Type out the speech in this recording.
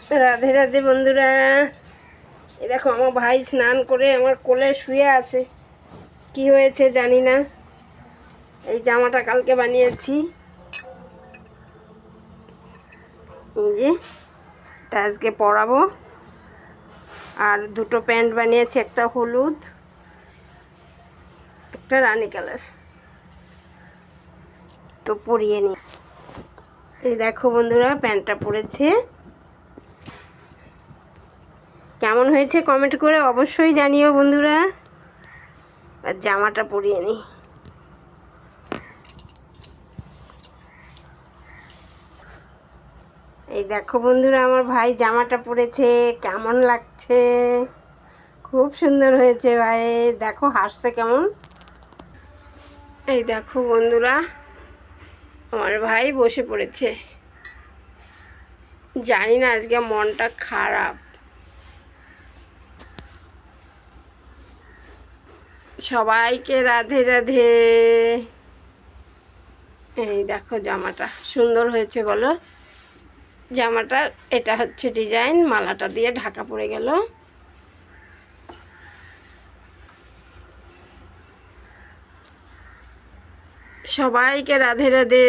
রাধে রাধে বন্ধুরা। এই দেখো আমার ভাই স্নান করে আমার কোলে শুয়ে আছে। কি হয়েছে জানি না। এই জামাটা কালকে বানিয়েছি, এই যে এটা আজকে পরাবো। আর দুটো প্যান্ট বানিয়েছি, একটা হলুদ একটা রানী কালার, তো পরিয়ে নি। এই দেখো বন্ধুরা, প্যান্টটা পরেছে। কেমন হয়েছে কমেন্ট করে অবশ্যই জানিও বন্ধুরা। আর জামাটা পরিয়ে নিই। এই দেখো বন্ধুরা, আমার ভাই জামাটা পরেছে, কেমন লাগছে? খুব সুন্দর হয়েছে ভাই। দেখো হাসছে কেমন। এই দেখো বন্ধুরা, আমার ভাই বসে পড়েছে। জানি না, আজকে মনটা খারাপ। সবাইকে রাধে রাধে। এই দেখো জামাটা সুন্দর হয়েছে বলো। জামাটা এটা হচ্ছে ডিজাইন, মালাটা দিয়ে ঢাকা পড়ে গেল। সবাইকে রাধে রাধে।